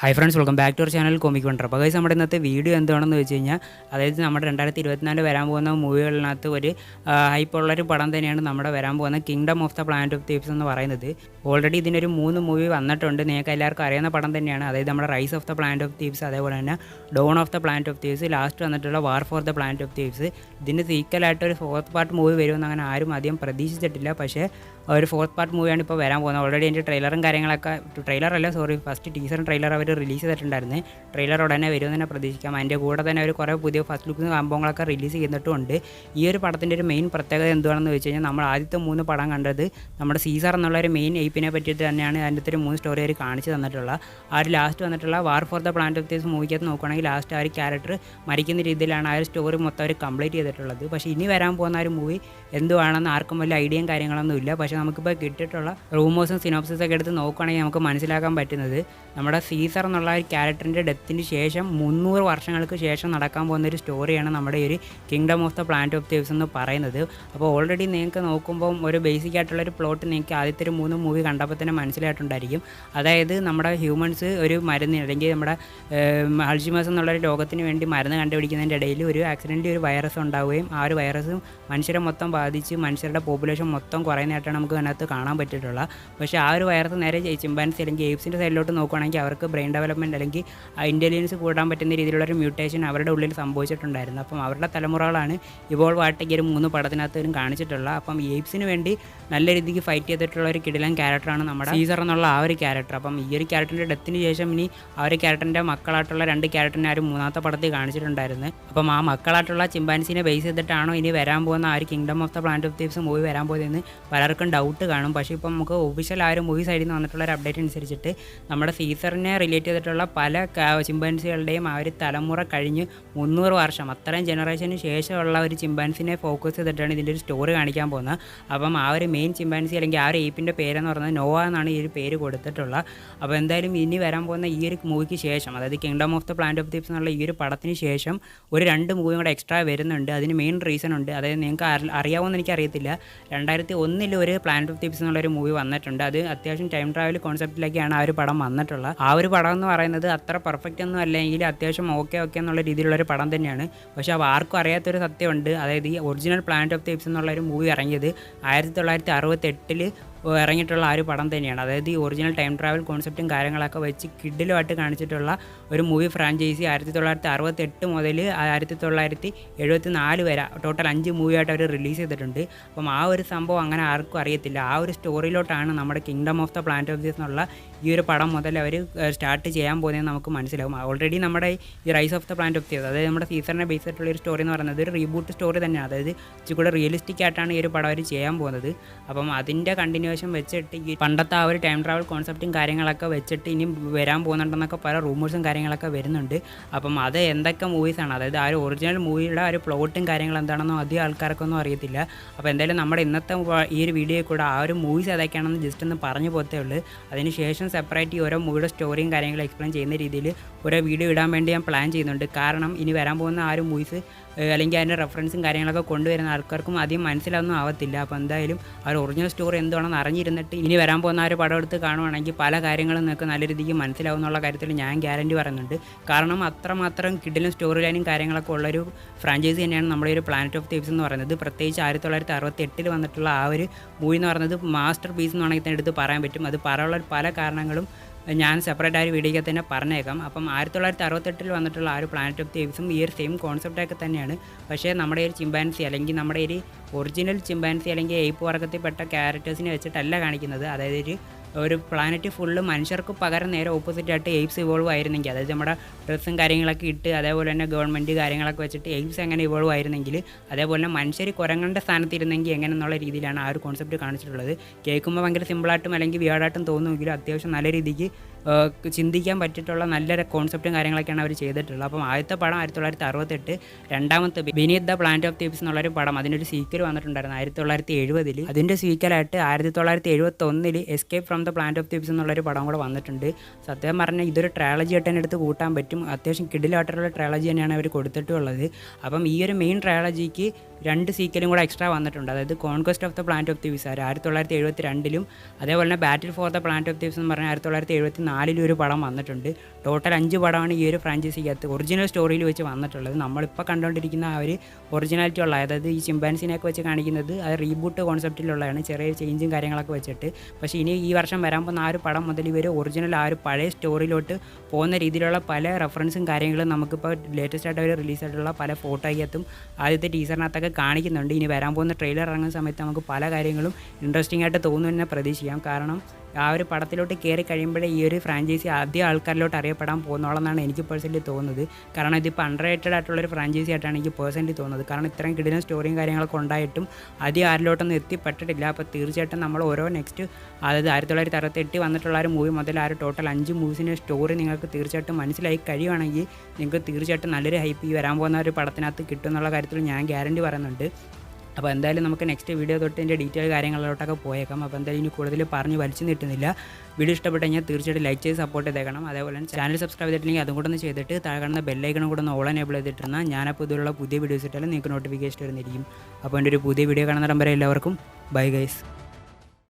Hi friends, welcome back to our channel comic wonder. അപ്പോൾ guys, നമ്മുടെ ഇന്നത്തെ video എന്താണെന്ന് വെച്ച് കഴിഞ്ഞാൽ, അതായത് നമ്മുടെ 2024 വരാൻ പോകുന്ന മൂവികളിനകത്ത് ഒരു ഹൈപ്പുള്ളൊരു പടം തന്നെയാണ് നമ്മുടെ വരാൻ പോകുന്ന kingdom of the planet of thieves എന്ന് പറയുന്നത്. ഓൾറെഡി ഇതിനൊരു 3 മൂവി വന്നിട്ടുണ്ട്. നിങ്ങൾക്ക് എല്ലാവർക്കും അറിയുന്ന പടം തന്നെയാണ്. അതായത് നമ്മുടെ rise of the planet of thieves, അതേപോലെ തന്നെ dawn of the planet of thieves, last വന്നിട്ടുള്ള war for the planet of thieves. ഇതിന് സീക്വലായിട്ട് ഒരു 4th പാർട്ട് മൂവി വരുമെന്ന് അങ്ങനെ ആരും അധികം പ്രതീക്ഷിച്ചിട്ടില്ല. പക്ഷേ ഒരു 4th പാർട്ട് മൂവിയാണ് ഇപ്പോൾ വരാൻ പോകുന്നത്. ഓൾറെഡി അതിൻ്റെ ട്രെയിലറും കാര്യങ്ങളൊക്കെ, ഫസ്റ്റ് ടീസറും ട്രെയിലർ അവർ റിലീസ് ചെയ്തിട്ടുണ്ടായിരുന്നു. ട്രെയിലർ ഉടനെ വരുമെന്ന് തന്നെ പ്രതീക്ഷിക്കാം. അതിൻ്റെ കൂടെ തന്നെ അവർ കുറേ പുതിയ ഫസ്റ്റ് ലുക്ക് സംഭവങ്ങളൊക്കെ റിലീസ് ചെയ്തിട്ടുമുണ്ട്. ഈ ഒരു പടത്തിൻ്റെ ഒരു മെയിൻ പ്രത്യേകത എന്താണെന്ന് വെച്ച് കഴിഞ്ഞാൽ, നമ്മൾ ആദ്യത്തെ 3 പടം കണ്ടത് നമ്മുടെ സീസർ എന്നുള്ള ഒരു മെയിൻ എയ്പ്പിനെ പറ്റിയിട്ട് തന്നെയാണ്. അതിൻ്റെ ഒരു 3 സ്റ്റോറി അവർ കാണിച്ച് തന്നിട്ടുള്ള ആ ഒരു ലാസ്റ്റ് വന്നിട്ടുള്ള war for the planet of thieves മൂവിക്കകത്ത് നോക്കുകയാണെങ്കിൽ ലാസ്റ്റ് ആ ഒരു ക്യാരക്ടർ മരിക്കുന്ന രീതിയിലാണ് ആ ഒരു സ്റ്റോറി മൊത്തം അവർ കംപ്ലീറ്റ് ചെയ്തിട്ടുള്ളത്. പക്ഷേ ഇനി വരാൻ പോകുന്ന ഒരു മൂവി എന്തുവാണെന്ന് ആർക്കും വലിയ ഐഡിയയും കാര്യങ്ങളൊന്നും ഇല്ല. പക്ഷേ നമുക്കിപ്പോൾ കിട്ടിയിട്ടുള്ള റൂമേഴ്സും സിനോപ്സിസൊക്കെ എടുത്ത് നോക്കുകയാണെങ്കിൽ നമുക്ക് മനസ്സിലാക്കാൻ പറ്റുന്നത്, നമ്മുടെ സീസർ എന്നുള്ള ഒരു ക്യാരക്ടറിൻ്റെ ഡെത്തിന് ശേഷം 300 വർഷങ്ങൾക്ക് ശേഷം നടക്കാൻ പോകുന്ന ഒരു സ്റ്റോറിയാണ് നമ്മുടെ ഈ ഒരു kingdom of the planet of thieves എന്ന് പറയുന്നത്. അപ്പോൾ ഓൾറെഡി നിങ്ങൾക്ക് നോക്കുമ്പോൾ ഒരു ബേസിക് ആയിട്ടുള്ളൊരു പ്ലോട്ട് നിങ്ങൾക്ക് ആദ്യത്തെ ഒരു 3 മൂവി കണ്ടപ്പോൾ തന്നെ മനസ്സിലായിട്ടുണ്ടായിരിക്കും. അതായത് നമ്മുടെ ഹ്യൂമൻസ് ഒരു മരുന്ന്, അല്ലെങ്കിൽ നമ്മുടെ അൾഷിമേഴ്സ് എന്നുള്ളൊരു രോഗത്തിന് വേണ്ടി മരുന്ന് കണ്ടുപിടിക്കുന്നതിൻ്റെ ഇടയിൽ ഒരു ആക്സിഡൻ്റ് ഒരു വൈറസ് ഉണ്ടാവുകയും ആ ഒരു വൈറസ് മനുഷ്യരെ മൊത്തം ബാധിച്ച് മനുഷ്യരുടെ പോപ്പുലേഷൻ മൊത്തം കുറയുന്നതായിട്ടാണ് നമുക്ക് അതിനകത്ത് കാണാൻ പറ്റിയിട്ടുള്ളത്. പക്ഷേ ആ ഒരു വൈറസ് നേരെ ചിമ്പാൻസി അല്ലെങ്കിൽ ഏപ്സിൻ്റെ സൈഡിലോട്ട് നോക്കുകയാണെങ്കിൽ അവർക്ക് ബ്രെയിൻ ഡെവലപ്മെൻറ്റ് അല്ലെങ്കിൽ ഇൻ്റലിജൻസ് കൂടാൻ പറ്റുന്ന രീതിയിലുള്ളൊരു മ്യൂട്ടേഷൻ അവരുടെ ഉള്ളിൽ സംഭവിച്ചിട്ടുണ്ടായിരുന്നു. അപ്പം അവരുടെ തലമുറകളാണ് ഇവോൾവ് ആയിട്ട് ഈ ഒരു 3 പടത്തിനകത്തും കാണിച്ചിട്ടുള്ളത്. അപ്പം ഏപ്സിന് വേണ്ടി നല്ല രീതിക്ക് ഫൈറ്റ് ചെയ്തിട്ടുള്ള ഒരു കിടിലൻ ക്യാരക്ടറാണ് നമ്മുടെ സീസർ എന്നുള്ള ആ ഒരു ക്യാരക്ടർ. അപ്പം ഈ ഒരു ക്യാരക്ടറിൻ്റെ ഡെത്തിന് ശേഷം ഇനി ആ ഒരു ക്യാരക്ടറിൻ്റെ മക്കളായിട്ടുള്ള 2 ക്യാരക്ടറിനെ ആ ഒരു 3ാമത്തെ പടത്തിൽ കാണിച്ചിട്ടുണ്ടായിരുന്നു. അപ്പം ആ മക്കളായിട്ടുള്ള ചിമ്പാൻസിനെ ബേസ് ചെയ്തിട്ടാണോ ഇനി വരാൻ പോകുന്ന ആ ഒരു kingdom of the planet of thieves movie വരാൻ പോകുന്നതെന്ന് പലർക്കും ഡൗട്ട് കാണും. പക്ഷേ ഇപ്പം നമുക്ക് ഒഫീഷ്യൽ ആ ഒരു മൂവി സൈഡിൽ നിന്ന് വന്നിട്ടുള്ള ഒരു അപ്ഡേറ്റ് അനുസരിച്ചിട്ട് നമ്മുടെ സീസറിനെ റിലേറ്റ് ചെയ്തിട്ടുള്ള പല ചിമ്പാൻസികളുടെയും ആ ഒരു തലമുറ കഴിഞ്ഞ് 300 വർഷം, അത്രയും ജനറേഷന് ശേഷമുള്ള ഒരു ചിമ്പാൻസിനെ ഫോക്കസ് ചെയ്തിട്ടാണ് ഇതിൻ്റെ ഒരു സ്റ്റോറി കാണിക്കാൻ പോകുന്നത്. അപ്പം ആ ഒരു മെയിൻ ചിമ്പാൻസി അല്ലെങ്കിൽ ആ ഒരു ഏപ്പിൻ്റെ പേരെന്ന് പറയുന്നത് നോവ എന്നാണ് ഈ ഒരു പേര് കൊടുത്തിട്ടുള്ളത്. അപ്പോൾ എന്തായാലും ഇനി വരാൻ പോകുന്ന ഈ ഒരു മൂവിക്ക് ശേഷം, അതായത് kingdom of the planet of thieves എന്നുള്ള ഈ ഒരു പടത്തിന് ശേഷം ഒരു 2 മൂവിയും കൂടെ എക്സ്ട്രാ വരുന്നുണ്ട്. അതിന് മെയിൻ റീസൺ ഉണ്ട്. അതായത് നിങ്ങൾക്ക് അറിയാവുമെന്ന് എനിക്കറിയത്തില്ല, 2001 ഒരു പ്ലാനറ്റ് ഓഫ് തീവ്സ് എന്നുള്ളൊരു മൂവി വന്നിട്ടുണ്ട്. അത് അത്യാവശ്യം ടൈം ട്രാവൽ കോൺസെപ്റ്റിലേക്കാണ് ആ ഒരു പടം വന്നിട്ടുള്ളത്. ആ ഒരു പടം എന്ന് പറയുന്നത് അത്ര പെർഫെക്റ്റ് ഒന്നും അല്ലെങ്കിൽ അത്യാവശ്യം ഓക്കെ എന്നുള്ള രീതിയിലുള്ളൊരു പടം തന്നെയാണ്. പക്ഷേ ആർക്കും അറിയാത്തൊരു സത്യമുണ്ട്. അതായത് ഈ ഒറിജിനൽ പ്ലാനറ്റ് ഓഫ് തീവ്സ് എന്നുള്ളൊരു മൂവി ഇറങ്ങിയത് 1968 ഇറങ്ങിയിട്ടുള്ള ആ ഒരു പടം തന്നെയാണ്. അതായത് ഈ ഒറിജിനൽ ടൈം ട്രാവൽ കോൺസെപ്റ്റും കാര്യങ്ങളൊക്കെ വെച്ച് കിഡിലുമായിട്ട് കാണിച്ചിട്ടുള്ള ഒരു മൂവി ഫ്രാഞ്ചൈസി 1968 മുതൽ 1974 വരെ ടോട്ടൽ 5 മൂവിയായിട്ട് അവർ റിലീസ് ചെയ്തിട്ടുണ്ട്. അപ്പം ആ ഒരു സംഭവം അങ്ങനെ ആർക്കും അറിയത്തില്ല. ആ ഒരു സ്റ്റോറിയിലോട്ടാണ് നമ്മുടെ kingdom of the planet of thieves എന്നുള്ള ഈ ഒരു പടം മുതൽ അവർ സ്റ്റാർട്ട് ചെയ്യാൻ പോകുന്നതെന്ന് നമുക്ക് മനസ്സിലാവും. ഓൾറെഡി നമ്മുടെ ഈ rice of the planet of thieves, അതായത് നമ്മുടെ സീസറിനെ ബേസ് ആയിട്ടുള്ള ഒരു സ്റ്റോറി എന്ന് പറയുന്നത് ഒരു റീബൂട്ട് സ്റ്റോറി തന്നെയാണ്. അതായത് ഇച്ചിരി കൂടെ റിയലിസ്റ്റിക് ആയിട്ടാണ് ഈ ഒരു പടം അവർ ചെയ്യാൻ പോകുന്നത്. അപ്പം അതിൻ്റെ കണ്ടിന്യൂവേഷൻ വെച്ചിട്ട് ഈ പണ്ടത്തെ ആ ഒരു ടൈം ട്രാവൽ കോൺസെപ്റ്റും കാര്യങ്ങളൊക്കെ വെച്ചിട്ട് ഇനി വരാൻ പോകുന്നുണ്ടെന്നൊക്കെ പല റൂമേഴ്സും കാര്യങ്ങളൊക്കെ വരുന്നുണ്ട്. അപ്പം അത് എന്തൊക്കെ മൂവീസാണ്, അതായത് ആ ഒരു ഒറിജിനൽ മൂവിയുടെ ആ ഒരു പ്ലോട്ടും കാര്യങ്ങൾ എന്താണെന്നോ അധികം ആൾക്കാർക്കൊന്നും അറിയത്തില്ല. അപ്പോൾ എന്തായാലും നമ്മുടെ ഇന്നത്തെ ഈ ഒരു വീഡിയോയിൽ കൂടെ ആ ഒരു മൂവീസ് ഏതൊക്കെയാണെന്ന് ജസ്റ്റ് ഒന്ന് പറഞ്ഞു പോത്തേ ഉള്ളൂ. അതിന് ശേഷം സെപ്പറേറ്റ് ഈ ഓരോ മൂവിയുടെ സ്റ്റോറിയും കാര്യങ്ങളും എക്സ്പ്ലെയിൻ ചെയ്യുന്ന രീതിയിൽ ഓരോ വീഡിയോ ഇടാൻ വേണ്ടി ഞാൻ പ്ലാൻ ചെയ്യുന്നുണ്ട്. കാരണം ഇനി വരാൻ പോകുന്ന ആ ഒരു മൂവീസ് അല്ലെങ്കിൽ അതിൻ്റെ റെഫറൻസും കാര്യങ്ങളൊക്കെ കൊണ്ടുവരുന്ന ആൾക്കാർക്കും അധികം മനസ്സിലാവൊന്നും ആവത്തില്ല. അപ്പോൾ എന്തായാലും ആ ഒരു ഒറിജിനൽ സ്റ്റോറി എന്താണെന്ന് അറിഞ്ഞിരുന്നിട്ട് ഇനി വരാൻ പോകുന്ന ആ ഒരു പടം എടുത്ത് കാണുവാണെങ്കിൽ പല കാര്യങ്ങളും നിങ്ങൾക്ക് നല്ല രീതിക്ക് മനസ്സിലാവും എന്നുള്ള കാര്യത്തിൽ ഞാൻ ഗ്യാരണ്ടി പറയുന്നുണ്ട്. കാരണം അത്രമാത്രം കിഡിലും സ്റ്റോറി ലൈനും കാര്യങ്ങളൊക്കെ ഉള്ളൊരു ഫ്രാഞ്ചൈസി തന്നെയാണ് നമ്മുടെ ഒരു പ്ലാനറ്റ് ഓഫ് തീവ്സ് എന്ന് പറയുന്നത്. പ്രത്യേകിച്ച് 1968 വന്നിട്ടുള്ള ആ ഒരു മൂവി എന്ന് പറയുന്നത് മാസ്റ്റർ പീസ് എന്ന് വേണമെങ്കിൽ തന്നെ എടുത്ത് പറയാൻ പറ്റും. അത് പറയാനുള്ള പല കാരണങ്ങളും ഞാൻ സെപ്പറേറ്റ് ആ ഒരു വീഡിയോയ്ക്ക് തന്നെ പറഞ്ഞേക്കാം. അപ്പം 1968 വന്നിട്ടുള്ള ആ ഒരു പ്ലാനറ്റ് ഓഫ് തീവ്സും ഈ ഒരു സെയിം കോൺസെപ്റ്റൊക്കെ തന്നെയാണ്. പക്ഷേ നമ്മുടെ ഒരു ചിമ്പാൻസി അല്ലെങ്കിൽ നമ്മുടെ ഒരു ഒറിജിനൽ ചിമ്പാൻസി അല്ലെങ്കിൽ എയ്പ്പ് വർഗത്തിൽപ്പെട്ട ക്യാരക്ടേഴ്സിനെ വെച്ചിട്ടല്ല കാണിക്കുന്നത്. അതായത് ഒരു പ്ലാനറ്റ് ഫുള്ള് മനുഷ്യർക്ക് പകരം നേരെ ഓപ്പോസിറ്റായിട്ട് എയ്പ്സ് ഇവോൾവ് ആയിരുന്നെങ്കിൽ, അതായത് നമ്മുടെ ഡ്രസ്സും കാര്യങ്ങളൊക്കെ ഇട്ട് അതേപോലെ തന്നെ ഗവൺമെൻറ് കാര്യങ്ങളൊക്കെ വെച്ചിട്ട് എയ്പ്സ് എങ്ങനെ ഇവോൾവ് ആയിരുന്നെങ്കിൽ, അതേപോലെ തന്നെ മനുഷ്യർ കുരങ്ങേണ്ട സ്ഥാനത്തിരുന്നെങ്കിൽ എങ്ങനെ എന്നുള്ള രീതിയിലാണ് ആ ഒരു കോൺസെപ്റ്റ് കാണിച്ചിട്ടുള്ളത്. കേൾക്കുമ്പോൾ ഭയങ്കര സിമ്പിളായിട്ടും അല്ലെങ്കിൽ വിയേർഡായിട്ടും തോന്നുമെങ്കിലും അത്യാവശ്യം നല്ല രീതിക്ക് ചിന്തിക്കാൻ പറ്റിയിട്ടുള്ള നല്ലൊരു കോൺസെപ്റ്റും കാര്യങ്ങളൊക്കെയാണ് അവർ ചെയ്തിട്ടുള്ളത്. അപ്പം ആദ്യത്തെ പടം 1968, രണ്ടാമത്തെ beneath the planet of thieves എന്നുള്ളൊരു പടം, അതിനൊരു സീക്വൽ വന്നിട്ടുണ്ടായിരുന്നു 1970. അതിൻ്റെ സീക്വലായിട്ട് 1971 escape from the planet of thieves എന്നുള്ളൊരു പടം കൂടെ വന്നിട്ടുണ്ട്. സത്യം പറഞ്ഞാൽ ഇതൊരു ട്രാളജി ആയിട്ട് തന്നെ എടുത്ത് കൂട്ടാൻ പറ്റും. അത്യാവശ്യം കിഡിലായിട്ടുള്ള ട്രാളജി തന്നെയാണ് അവർ കൊടുത്തിട്ടുള്ളത്. അപ്പം ഈ ഒരു മെയിൻ ട്രാളജിക്ക് 2 സീക്വലും കൂടെ എക്സ്ട്രാ വന്നിട്ടുണ്ട്. അതായത് conquest of the planet of thieves 1972-ലും അതേപോലെ തന്നെ battle for the planet of thieves എന്ന് പറഞ്ഞാൽ 1974-ലും ഒരു പടം വന്നിട്ടുണ്ട്. ടോട്ടൽ 5 പടമാണ് ഈ ഒരു ഫ്രാഞ്ചൈസിക്കകത്ത് ഒറിജിനൽ സ്റ്റോറിയിൽ വെച്ച് വന്നിട്ടുള്ളത്. നമ്മളിപ്പോൾ കണ്ടുകൊണ്ടിരിക്കുന്ന ആ ഒരു ഒറിജിനാലിറ്റി ഉള്ള, അതായത് ഈ ചിമ്പാൻസിനെയൊക്കെ വെച്ച് കാണിക്കുന്നത് അത് റീബൂട്ട് കോൺസെപ്റ്റിലുള്ളതാണ്, ചെറിയ ചേഞ്ചും കാര്യങ്ങളൊക്കെ വെച്ചിട്ട്. പക്ഷേ ഇനി ഈ വർഷം വരാൻ പോകുന്ന ആ ഒരു പടം മുതൽ ഇവർ ഒറിജിനൽ ആ ഒരു പഴയ സ്റ്റോറിയിലോട്ട് പോകുന്ന രീതിയിലുള്ള പല റെഫറൻസും കാര്യങ്ങളും നമുക്കിപ്പോൾ ലേറ്റസ്റ്റ് ആയിട്ട് അവർ റിലീസായിട്ടുള്ള പല ഫോട്ടോയ്ക്കകത്തും ആദ്യത്തെ ടീസറിനകത്തൊക്കെ കാണിക്കുന്നുണ്ട്. ഇനി വരാൻ പോകുന്ന ട്രെയിലർ ഇറങ്ങുന്ന സമയത്ത് നമുക്ക് പല കാര്യങ്ങളും ഇൻട്രസ്റ്റിംഗ് ആയിട്ട് തോന്നുമെന്ന് പ്രതീക്ഷിക്കാം. കാരണം ആ ഒരു പടത്തിലോട്ട് കയറി കഴിയുമ്പോഴേ ഈ ഒരു ഫ്രാഞ്ചൈസി ആദ്യ ആൾക്കാരിലോട്ട് അറിയപ്പെടാൻ പോകുന്നോളെന്നാണ് എനിക്ക് പേഴ്സണലി തോന്നുന്നത്. കാരണം ഇതിപ്പോൾ അണ്ടർറേറ്റഡ് ആയിട്ടുള്ളൊരു ഫ്രാഞ്ചൈസി ആയിട്ടാണ് എനിക്ക് പേഴ്സണലി തോന്നുന്നത്. കാരണം ഇത്രയും കിടിലൻ സ്റ്റോറിയും കാര്യങ്ങളൊക്കെ ഉണ്ടായിട്ടും ആദ്യം ആരിലോട്ടൊന്നും എത്തിപ്പെട്ടിട്ടില്ല. അപ്പോൾ തീർച്ചയായിട്ടും നമ്മൾ ഓരോ നെക്സ്റ്റ്, അതായത് 1968 വന്നിട്ടുള്ള ഒരു മൂവി മുതൽ ആ ഒരു ടോട്ടൽ 5 മൂവീസിൻ്റെ സ്റ്റോറി നിങ്ങൾക്ക് തീർച്ചയായിട്ടും മനസ്സിലായി കഴിയുവാണെങ്കിൽ നിങ്ങൾക്ക് തീർച്ചയായിട്ടും നല്ലൊരു ഹൈപ്പ് ഈ വരാൻ പോകുന്ന ഒരു പടത്തിനകത്ത് കിട്ടും എന്നുള്ള കാര്യത്തിൽ ഞാൻ ഗ്യാരണ്ടി പറയുന്നുണ്ട്. അപ്പോൾ എന്തായാലും നമുക്ക് നെക്സ്റ്റ് വീഡിയോ തൊട്ട് ഇതിൻ്റെ ഡീറ്റെയിൽ കാര്യങ്ങളിലോട്ടൊക്കെ പോയേക്കാം. അപ്പോൾ എന്തായാലും ഇനി കൂടുതൽ പറഞ്ഞ് വലിച്ചു നീട്ടുന്നില്ല. വീഡിയോ ഇഷ്ടപ്പെട്ട് കഴിഞ്ഞാൽ തീർച്ചയായിട്ടും ലൈക്ക് ചെയ്ത് സപ്പോർട്ട് ചെയ്തേക്കണം. അതേപോലെ തന്നെ ചാനൽ സബ്സ്ക്രൈബ് ചെയ്തിട്ടില്ലെങ്കിൽ അതും കൂടെ ഒന്ന് ചെയ്തിട്ട് താഴെ കാണുന്ന ബെല്ലൈക്കണം കൂടെ ഒന്ന് ഓൾ എനേബിൾ ചെയ്തിട്ടിരുന്നാൽ ഞാനപ്പോൾ ഇതുള്ള പുതിയ വീഡിയോസ് ഇട്ടാലും നിങ്ങൾക്ക് നോട്ടിഫിക്കേഷൻ വരുന്നിരിക്കും. അപ്പോൾ എൻ്റെ ഒരു പുതിയ വീഡിയോ കാണുന്ന നമ്പർ എല്ലാവർക്കും ബൈ ഗൈസ്.